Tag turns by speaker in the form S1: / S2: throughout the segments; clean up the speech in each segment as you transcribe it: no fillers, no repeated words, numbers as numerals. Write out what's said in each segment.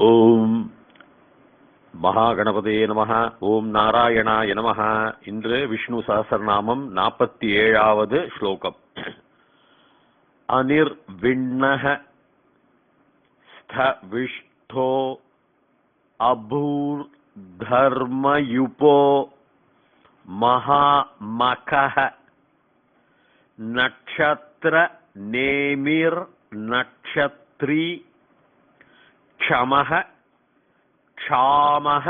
S1: ஓம் மகாகணபதே நமஹ. ஓம் நாராயணாய நமஹ. இன்று விஷ்ணு சஹஸ்ரநாமம் 47வது ஸ்லோகம். அனிர்விண்ணஹ ஸ்தவிஷ்டோ அபூர்தர்மயுபோ மகாமகஹ நக்ஷத்ர நேமிர் நக்ஷத்ரி க்ஷமஹ க்ஷாமஹ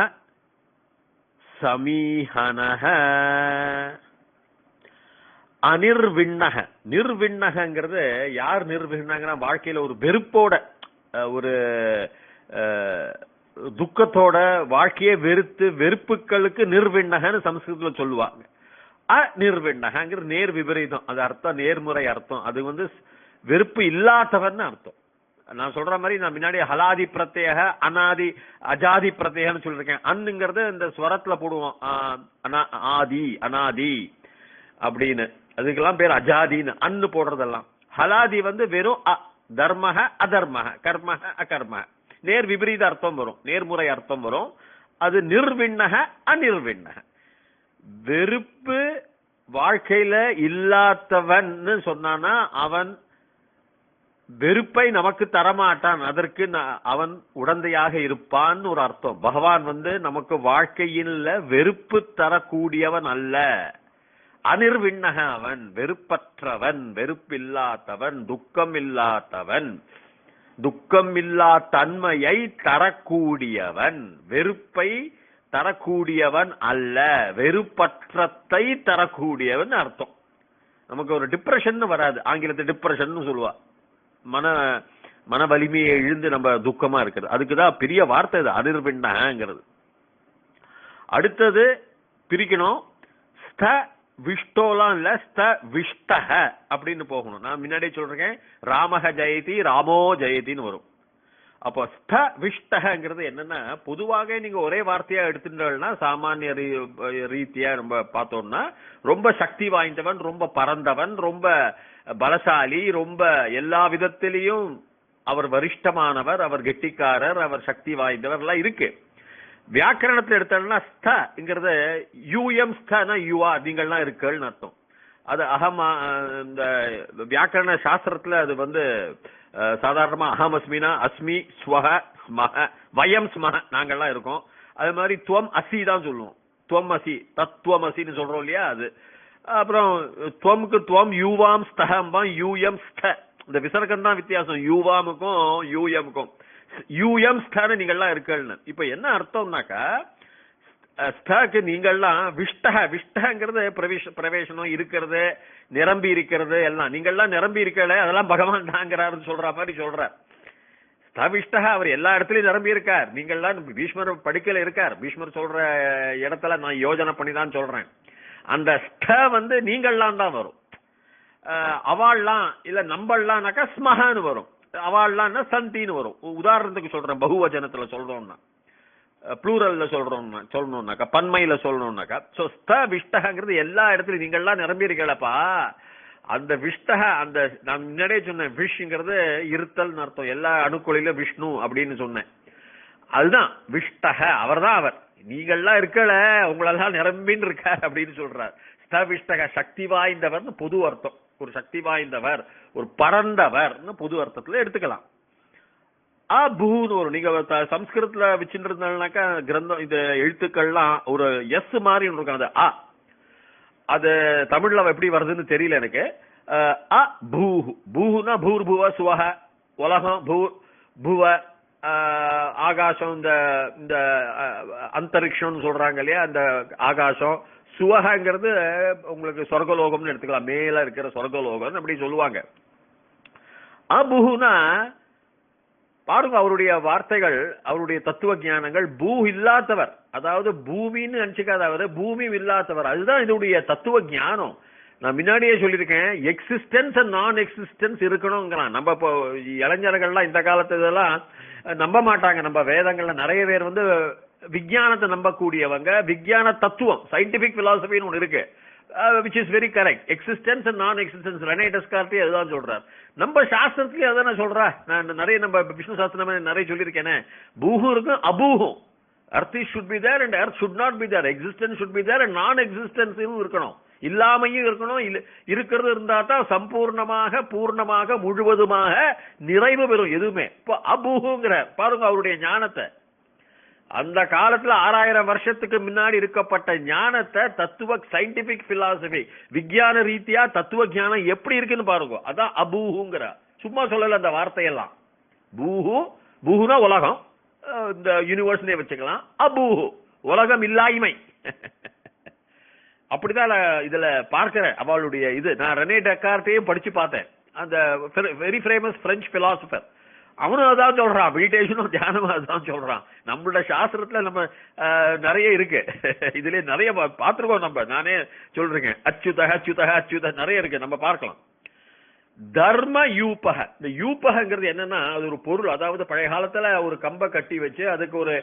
S1: சமீஹனஹ. அனிர்விண்ணக. நிர்விண்ணகங்கிறது யார் நிர்விண்ணகனா, வாழ்க்கையில ஒரு வெறுப்போட, ஒரு துக்கத்தோட, வாழ்க்கையே வெறுப்புகளுக்கு நிர்விண்ணகன்னு சமஸ்கிருதத்துல சொல்லுவாங்க. அநிர்விண்ணகங்கிற நேர் விபரீதம், அது அர்த்தம் நேர்முறை அர்த்தம். அது வெறுப்பு இல்லாதவன் அர்த்தம். நான் சொல்ற மாதிரி நான் முன்னாடி ஹலாதி பிரத்யேக அனாதி அஜாதி பிரத்யேகன்னு சொல்லிருக்கேன். அன்னுங்கிறது இந்த ஸ்வரத்துல போடுவோம், ஆதி அனாதி அப்படின்னு. அதுக்கெல்லாம் பேர் அஜாதின்னு அன்னு போடுறதெல்லாம். ஹலாதி வெறும் தர்மக அதர்மக கர்மக அகர்மக, நேர் விபரீத அர்த்தம் வரும், நேர்முறை அர்த்தம் வரும். அது நிர்விண்ணக அநிர்விண்ணக. வெறுப்பு வாழ்க்கையில இல்லாதவன் சொன்னானா அவன் வெறுப்பை நமக்கு தரமாட்டான், அதற்கு அவன் உடந்தையாக இருப்பான் ஒரு அர்த்தம். பகவான் நமக்கு வாழ்க்கையில் வெறுப்பு தரக்கூடியவன் அல்ல. அனிர்விண்ணக, அவன் வெறுப்பற்றவன், வெறுப்பில்லாதவன், துக்கம் இல்லாதவன், துக்கம் இல்லா தன்மையை தரக்கூடியவன், வெறுப்பை தரக்கூடியவன் அல்ல, வெறுப்பற்றத்தை தரக்கூடியவன் அர்த்தம். நமக்கு ஒரு டிப்ரெஷன் வராது, ஆங்கிலத்தில் டிப்ரெஷன் சொல்லுவா. மன வலிமையை இழந்து நம்ம துக்கமா இருக்கிறது, அதுக்குதான் பெரிய வார்த்தை இது அனிர்விண்ணகங்கிறது. அடுத்தது பிரிக்கணும். ஸ்த விஷ்டோலாம் இல்ல, ஸ்த விஷ்டக அப்படின்னு போகணும். நான் முன்னாடியே சொல்றேன், ராமக ஜெயதி ராமோ ஜெயதின்னு வரும். அப்போ ஸ்த விஷ்டகங்கிறது என்னன்னா, பொதுவாக நீங்க ஒரே வார்த்தையா எடுத்துட்டா சாமானிய ரீதியா நம்ம பார்த்தோம்னா ரொம்ப சக்தி வாய்ந்தவன், ரொம்ப பரந்தவன், ரொம்ப பலசாலி, ரொம்ப எல்லா விதத்திலையும் அவர் வரிஷ்டமானவர், அவர் கெட்டிக்காரர், அவர் சக்தி வாய்ந்தவர் எல்லாம் இருக்கு. வியாக்கரணத்தில் எடுத்தோம்னா ஸ்தங்கிறது யூஎம் ஸ்தனா யுவா, நீங்கள்லாம் இருக்குன்னு அர்த்தம். அது அகமா, இந்த வியாக்கரண சாஸ்திரத்துல அது சாதாரணமா அகமஸ்மினா அஸ்மி ஸ்வஹ ஸ்மஹ வயம் ஸ்மஹ நாங்கள்லாம் இருக்கோம். அது மாதிரி துவம் அசி தான் சொல்லுவோம். துவம் அசி தத்துவம் அசின்னு சொல்றோம் இல்லையா, அது. அப்புறம் துவமுக்கு துவம் யூவாம் ஸ்தகம்பாம் யூஎம் ஸ்த, இந்த விசர்க்கம் தான் வித்தியாசம் யூவாமுக்கும் யூஎமுக்கும். யூஎம் ஸ்தான நீங்கள்லாம் இருக்குன்னு. இப்ப என்ன அர்த்தம்னாக்கா, ஸ்தக்கு நீங்கள்லாம் விஷ்டக, விஷ்டங்கிறது பிரவேசனம் இருக்கிறது, நிரம்பி இருக்கிறது எல்லாம். நீங்கள்லாம் நிரம்பி இருக்கல, அதெல்லாம் பகவான் தாங்கிறாருன்னு சொல்ற மாதிரி சொல்றார். ஸ்தவிஷ்டக, அவர் எல்லா இடத்துலயும் நிரம்பி இருக்கார். நீங்கள்லாம் பீஷ்மர் படுக்கையில இருக்கார், பீஷ்மர் சொல்ற இடத்துல நான் யோஜனை பண்ணி தான் சொல்றேன். அந்த ஸ்த நீங்கள்லாம் தான் வரும். அவாள்லாம் இல்ல நம்பள்லாம்னாக்கா ஸ்மஹான்னு வரும், அவாள்லாம் சந்தின்னு வரும். உதாரணத்துக்கு சொல்றேன், பகுவஜனத்துல சொல்றோம்னா, ப்ளூரல்ல சொல்லணும்னாக்கா, பன்மையில சொல்லணும்னாக்கா. சோ ஸ்த விஷ்டகங்கிறது எல்லா இடத்துலயும் நீங்கள்லாம் நிரம்பி இருக்கலப்பா. அந்த விஷ்டக, அந்த நான் முன்னாடியே சொன்னேன், விஷங்கிறது இருத்தல் அர்த்தம். எல்லா அணுக்குழிலும் விஷ்ணு அப்படின்னு சொன்னேன். அதுதான் விஷ்டக, அவர் தான் அவர். நீங்கள்லாம் இருக்கல, உங்களெல்லாம் நிரம்பின்னு இருக்கார் அப்படின்னு சொல்றார். ஸ்தவிஷ்டக, சக்தி வாய்ந்தவர் பொது அர்த்தம். ஒரு சக்தி வாய்ந்தவர், ஒரு பரந்தவர் பொது அர்த்தத்துல எடுத்துக்கலாம். அபூன்னு வரும். நீங்க சம்ஸ்கிருதத்துல வச்சுட்டு இருந்தாக்கா கிரந்தம், இந்த எழுத்துக்கள்லாம் ஒரு எஸ் மாதிரி இருக்கும். அது அது தமிழ்ல எப்படி வருதுன்னு தெரியல எனக்கு. அ பூஹு, பூஹுனா பூர்புவ சுவஹ, உலகம், புவ ஆகாசம், இந்த அந்தரிக்ஷம்னு சொல்றாங்க இல்லையா, அந்த ஆகாசம். சுவகங்கிறது உங்களுக்கு சொர்க்கலோகம்னு எடுத்துக்கலாம், மேல இருக்கிற சொர்க்கலோகம் அப்படி சொல்லுவாங்க. அபுஹுனா பாருங்க, அவருடைய வார்த்தைகள், அவருடைய தத்துவ ஞானங்கள். பூ இல்லாதவர், அதாவது பூமின்னு நினைச்சுக்காதவர், பூமி இல்லாதவர், அதுதான் இதனுடைய தத்துவ ஞானம். நான் முன்னாடியே சொல்லியிருக்கேன், எக்ஸிஸ்டன்ஸ் அண்ட் நான் எக்ஸிஸ்டன்ஸ் இருக்கணுங்கிறான். நம்ம இப்போ இளைஞர்கள்லாம் இந்த காலத்து இதெல்லாம் நம்ப மாட்டாங்க. நம்ம வேதங்கள்ல நிறைய பேர் விஞ்ஞானத்தை நம்பக்கூடியவங்க, விஞ்ஞான தத்துவம், சயின்டிபிக் பிலாசபின்னு ஒண்ணு இருக்கு. Which is very correct. Existence and நான் எக்ஸிஸ்டன்ஸ் ரெனே டெஸ்கார்ட்டே அதுதான் சொல்றார். நம்ம சாஸ்திரத்திலேயே அதான சொல்றா. நான் நிறைய நம்ம விஷ்ணு சாஸ்திரம் நிறைய சொல்லியிருக்கேனே, பூஹு இருக்கும் அபூஹும். earth should be there and earth should not be there. Existence should be there and non-existence இருக்கணும், இல்லாமையும் இருக்கணும். இருக்கிறது இருந்தா தான் சம்பூர்ணமாக பூர்ணமாக முழுவதுமாக நிறைவு பெறும் எதுவுமே. இப்போ அபூஹுங்கிற பாருங்க அவருடைய ஞானத்தை. அந்த காலத்துல 6000 வருஷத்துக்கு முன்னாடி இருக்கப்பட்ட ஞானத்தை தத்துவ சயின்டிபிக் பிலாசபி விஞ்ஞான ரீதியா தத்துவ ஞானம் எப்படி இருக்குன்னு பாருங்க. அதான் அபூஹுங்கிற. சும்மா சொல்லல அந்த வார்த்தையெல்லாம். பூஹு, பூஹுனா உலகம், இந்த யூனிவர்ஸ்னே வச்சுக்கலாம். அபூஹு உலகம் இல்லாய்மை. அப்படிதான் இதுல பார்க்கிற அவளுடைய இது. நான் ரெனே டெக்கார்ட்டையும் படிச்சு பார்த்தேன். அந்த வெரி ஃபேமஸ் பிரெஞ்சு பிலாசபர். அவனும் அதான் சொல்றான், மெடிடேஷனும் தியானமும் அதான் சொல்றான். நம்மளோட சாஸ்திரத்துல நம்ம நிறைய இருக்கு, இதுல நிறைய பார்த்திருக்கோம். நம்ம நானே சொல்றேங்க, அச்சுதக அச்சுதக அச்சுத நிறைய இருக்கு, நம்ம பார்க்கலாம். தர்ம யூபக. இந்த யூபகங்கிறது என்னன்னா அது ஒரு பொருள். அதாவது பழைய காலத்துல ஒரு கம்பை கட்டி வச்சு அதுக்கு ஒரு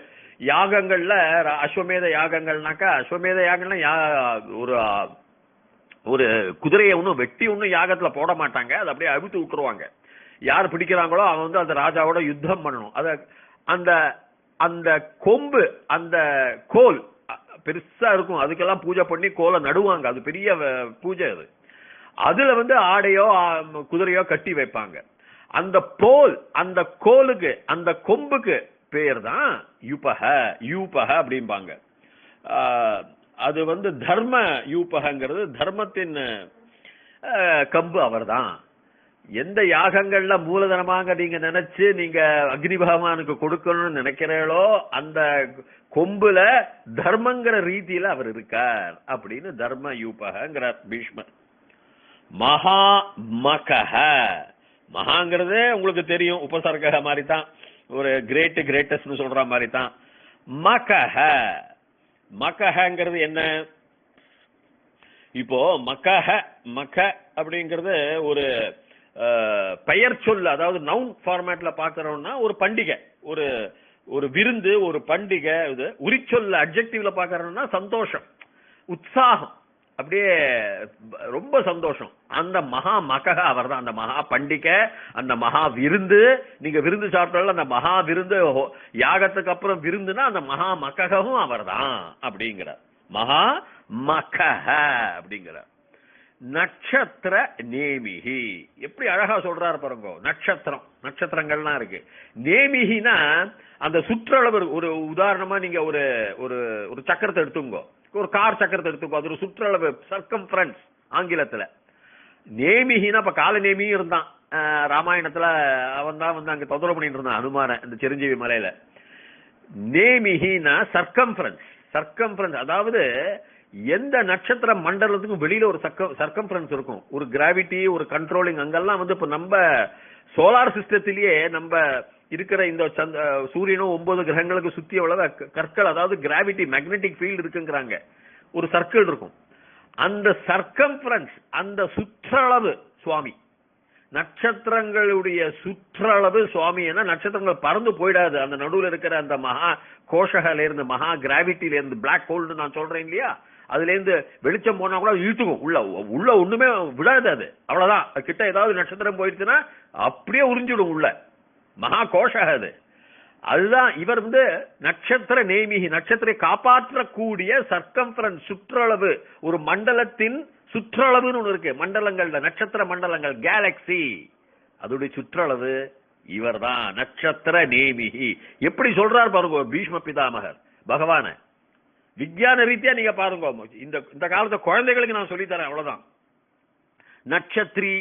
S1: யாகங்கள்ல அஸ்வமேத யாகங்கள்னாக்கா, அஸ்வமேத யாகம்னா ஒரு ஒரு குதிரையை ஒன்னும் வெட்டி ஒன்னும் யாகத்துல போட மாட்டாங்க, அது அப்படியே அவித்து விட்டுருவாங்க. யார் பிடிக்கிறாங்களோ அவன் அந்த ராஜாவோட யுத்தம் பண்ணணும். அத அந்த அந்த கொம்பு அந்த கோல் பெருசா இருக்கும், அதுக்கெல்லாம் பூஜை பண்ணி கோலை நடுவாங்க. அது பெரிய பூஜை. அதுல ஆடையோ குதிரையோ கட்டி வைப்பாங்க. அந்த போல் அந்த கோலுக்கு அந்த கொம்புக்கு பேர் தான் யூபக. யூபக அப்படிம்பாங்க. அது தர்ம யூபகங்கிறது தர்மத்தின் கம்பு அவர் தான். எந்த யாகங்கள்ல மூலதனமாக நீங்க நினைச்சு நீங்க அக்னி பகவானுக்கு கொடுக்கணும்னு நினைக்கிறீங்களோ அந்த கொம்புல தர்மங்கிற ரீதியில அவர் இருக்கார் அப்படின்னு தர்ம யூபகங்கிறார் பீஷ்மர். மகா மகஹ. மகாங்கிறது உங்களுக்கு தெரியும், உபசர்க மாதிரி தான், ஒரு கிரேட்டஸ்ட் சொல்ற மாதிரி தான். மகஹ. மகஹங்கிறது என்ன? இப்போ மகஹ மக அப்படிங்கிறது ஒரு பெயர் சொல். அதாவது நவுன் ஃபார்மேட்ல பாக்குறோம்னா ஒரு பண்டிகை, ஒரு ஒரு விருந்து, ஒரு பண்டிகை. இது உரிச்சொல்ல அட்ஜெக்டிவ்ல பாக்குறோம்னா சந்தோஷம், உற்சாகம், அப்படியே ரொம்ப சந்தோஷம். அந்த மகா மகஹ அவர் தான். அந்த மகா பண்டிகை, அந்த மகா விருந்து. நீங்க விருந்து சாப்பிட்டாலும் அந்த மகா விருந்து, யாகத்துக்கு அப்புறம் விருந்துனா அந்த மகா மககவும் அவர் தான் அப்படிங்கிறார். மகா மகஹ அப்படிங்கிறார். நட்சத்திர நேமிகி. எப்படி அழகா சொல்றாரு பாருங்க. நட்சத்திரம், நட்சத்திரங்கள்லாம் இருக்கு. நேமிகினா அந்த சுற்றளவு. ஒரு உதாரணமா நீங்க ஒரு ஒரு சக்கரத்தை எடுத்துங்க, ஒரு கார் சக்கரத்தை எடுத்துக்கோ, அது ஒரு சுற்றளவு, சர்க்கம்ஃபரன்ஸ் ஆங்கிலத்துல. நேமிகினா இப்ப கால நேமியும் இருந்தான் ராமாயணத்துல. அவன் தான் அங்க தொந்தரவு பண்ணிட்டு இருந்தான் அனுமார இந்த சிரஞ்சீவி மலையில. நேமிகினா சர்க்கம்ஃபரன்ஸ். சர்க்கம்ஃபரன்ஸ் அதாவது எந்த நட்சத்திர மண்டலத்துக்கும் வெளியில ஒரு சர்க்கம்ஃபரன்ஸ் இருக்கும், ஒரு கிராவிட்டி, ஒரு கண்ட்ரோலிங். அங்கெல்லாம் இப்ப நம்ம சோலார் சிஸ்டத்திலேயே நம்ம இருக்கிற இந்த சூரியனும் 9 கிரகங்களுக்கு சுத்தி எவ்வளவு கற்கள், அதாவது கிராவிட்டி மேக்னெட்டிக் ஃபீல்டு இருக்குங்கிறாங்க. ஒரு சர்க்கிள் இருக்கும். அந்த சர்க்கம்ஃபரன்ஸ், அந்த சுற்றளவு சுவாமி. நட்சத்திரங்களுடைய சுற்றளவு சுவாமி. ஏன்னா நட்சத்திரங்கள் பறந்து போயிடாது. அந்த நடுவில் இருக்கிற அந்த மகா கோஷகல இருந்து, மகா கிராவிட்டில இருந்து, பிளாக் ஹோல்னு நான் சொல்றேன் இல்லையா, அதுல இருந்து வெளிச்சம் போனா கூட இழுத்துக்கும். உள்ள ஒண்ணுமே விடாது. அது அவ்வளவுதான். கிட்ட ஏதாவது நட்சத்திரம் போயிடுச்சுன்னா அப்படியே உறிஞ்சிடும் உள்ள. மகா கோஷக அது. அதுதான் இவர் நட்சத்திர நேமிகி. நட்சத்திரை காப்பாற்றக்கூடிய சர்க்கம்ஃபரன்ஸ், சுற்றளவு. ஒரு மண்டலத்தின் சுற்றளவுன்னு ஒண்ணு இருக்கு மண்டலங்கள்ல, நட்சத்திர மண்டலங்கள், கேலக்சி, அதோடைய சுற்றளவு இவர் தான் நட்சத்திர நேமிகி. எப்படி சொல்றார் பாருங்க பீஷ்ம பிதாமகர் பகவான. விஞ்ஞான ரீதியா நீங்க பாருங்க. இந்த காலத்து குழந்தைகளுக்கு நான் சொல்லித்தரேன், அவ்வளவுதான். நட்சத்திரி,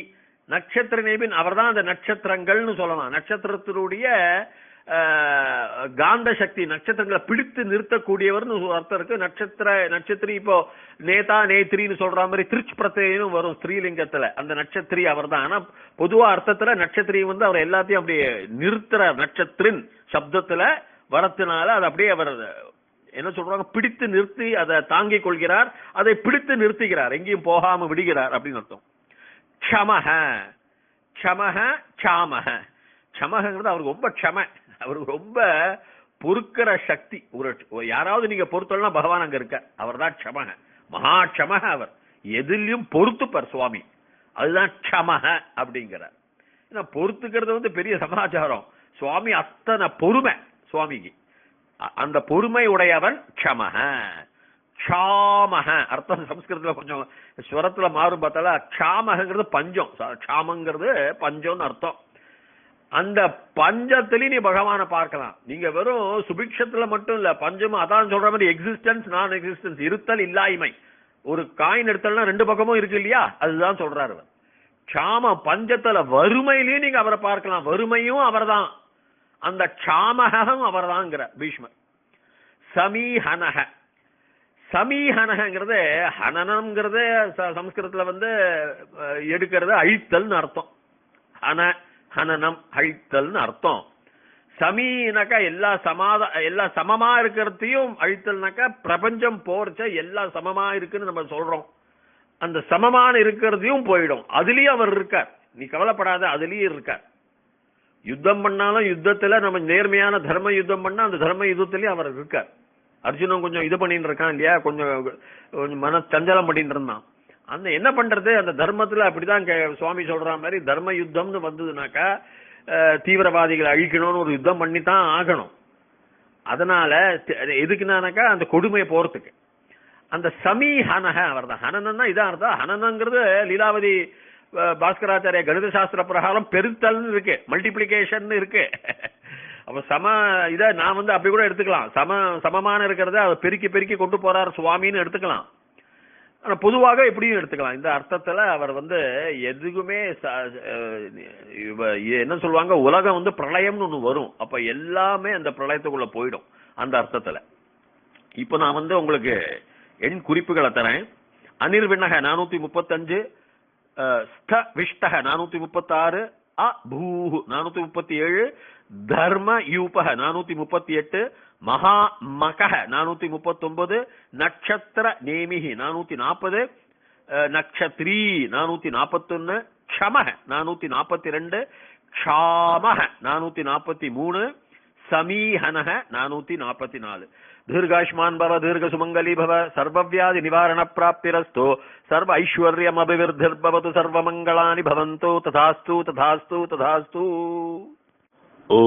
S1: நட்சத்திர நேமின் அவர் தான். அந்த நட்சத்திரங்கள்னு சொல்லலாம். நட்சத்திரத்தினுடைய காந்த சக்தி, நட்சத்திரங்களை பிடித்து நிறுத்தக்கூடியவர்னு அர்த்தம் இருக்கு. நட்சத்திரி இப்போ நேதா நேத்ரின்னு சொல்ற மாதிரி திருச்சி பிரத்யேகம் வரும் ஸ்ரீலிங்கத்துல. அந்த நட்சத்திரி அவர் தான். ஆனா பொதுவா அர்த்தத்துல நட்சத்திரி அவர் எல்லாத்தையும் அப்படியே நிறுத்துறார். நட்சத்திரின் சப்தத்துல வரத்தினால அது அப்படியே அவர் என்ன சொல்றாங்க, பிடித்து நிறுத்தி அதை தாங்கிக் கொள்கிறார், அதை பிடித்து நிறுத்துகிறார், எங்கேயும் போகாம விடுகிறார் அப்படின்னு அர்த்தம். க்ஷமஹ. க்ஷமஹ சாமஹ. க்ஷமஹங்கிறது அவருக்கு ரொம்ப க்ஷம, அவருக்கு ரொம்ப பொறுக்கிற சக்தி. ஒரு யாராவது நீங்க பொறுத்தோம்னா பகவான் அங்க இருக்க. அவர் தான் க்ஷமஹ, மகா க்ஷமஹ. அவர் எதிலையும் பொறுத்துப்பார் சுவாமி. அதுதான் க்ஷமஹ அப்படிங்கிறார். பொறுத்துக்கிறது வந்து பெரிய சமாச்சாரம். சுவாமி அத்தனை பொறுமை சுவாமிக்கு. அந்த பொறுமை உடையவன் க்ஷமஹ. க்ஷாமஹ அர்த்தம் சம்ஸ்கிருதத்துல கொஞ்சம் ஸ்வரத்துல மாறும் பார்த்தால க்ஷாமஹங்கிறது பஞ்சம், க்ஷாமங்கிறது பஞ்சம்னு அர்த்தம். அந்த பஞ்சத்திலையும் நீ பகவானை பார்க்கலாம். நீங்க வெறும் சுபிக்ஷத்துல மட்டும் இல்ல, பஞ்சமும் அதான் சொல்ற மாதிரி எக்ஸிஸ்டன்ஸ் நான் எக்ஸிஸ்டன்ஸ், இருத்தல் இல்லாய்மை. ஒரு காயின் எடுத்தல்னா ரெண்டு பக்கமும் இருக்கு இல்லையா, அதுதான் சொல்றாரு. க்ஷாம பஞ்சத்துல வறுமையிலையும் நீங்க அவரை பார்க்கலாம், வறுமையும் அவர்தான், அந்த க்ஷாமகம் அவர்தான்ங்கிற பீஷ்மர். சமீஹனக, சமீஹனகிறது ஹனனம்ங்கிறது சம்ஸ்கிருதத்துல வந்து எடுக்கிறது அழித்தல்னு அர்த்தம். ஹனனம் அழித்தல்னு அர்த்தம். சமீனாக்கா எல்லா சமமா இருக்கிறதையும் அழித்தல்னாக்கா பிரபஞ்சம் போர்ச்ச எல்லாம் சமமா இருக்குன்னு நம்ம சொல்றோம். அந்த சமமான இருக்கிறதையும் போயிடும், அதுலயும் அவர் இருக்கார். நீ கவலைப்படாத, அதுலயும் இருக்கார். யுத்தம் பண்ணாலும் யுத்தத்துல நம்ம நேர்மையான தர்ம யுத்தம் பண்ணா அந்த தர்ம யுத்தத்திலயும் அவர் இருக்கார். அர்ஜுனன் கொஞ்சம் இது பண்ணிட்டு இருக்கான் இல்லையா, கொஞ்சம் மன சஞ்சலம் பண்ணிட்டு இருந்தான். அந்த என்ன பண்றது, அந்த தர்மத்துல அப்படிதான் சுவாமி சொல்ற மாதிரி தர்ம யுத்தம்னு வந்ததுனாக்கா தீவிரவாதிகளை அழிக்கணும்னு ஒரு யுத்தம் பண்ணித்தான் ஆகணும். அதனால எதுக்குனாக்கா அந்த கொடுமையை போறதுக்கு. அந்த சமீஹனக அவர் தான். ஹனனன்னா இதான் அர்த்தம். ஹனனங்கிறது லீலாவதி பாஸ்கராச்சாரிய கணித சாஸ்திர பிரகாரம் பெருத்தல்னு இருக்கு, மல்டிபிளிகேஷன் இருக்கு. அப்ப இத நான் வந்து அப்படி கூட எடுத்துக்கலாம். சமமான இருக்கிறத அவர் பெருக்கி பெருக்கி கொண்டு போறார் சுவாமின்னு எடுத்துக்கலாம். ஆனா பொதுவாக எப்படியும் எடுத்துக்கலாம். இந்த அர்த்தத்துல அவர் வந்து எதுக்குமே என்ன சொல்லுவாங்க, உலகம் வந்து பிரளயம்னு ஒண்ணு வரும், அப்ப எல்லாமே அந்த பிரளயத்துக்குள்ள போயிடும் அந்த அர்த்தத்துல. இப்ப நான் வந்து உங்களுக்கு எண் குறிப்புகளை தரேன். அனிர்விண்ணக 435, ஸ்த விஷ்டக 436, அபூஹு 437, தர்ம யூபக 438, மகா மகஹ 439, நட்சத்திர நேமிஹி 440, நக்ஷத்ரீ 441, க்ஷமஹ 442, க்ஷாமஹ 443, சமீஹனஹ 444. தீர்காயுஷ்மான் பவ தீர்க சுமங்கலி பவ சர்வவியாதி நிவாரண பிராப்திரஸ்து சர்வ ஐஸ்வர்யம் அபிவிருத்திர்பவது சர்வமங்களானி பவந்து. ததாஸ்து ததாஸ்து ததாஸ்து. ஓ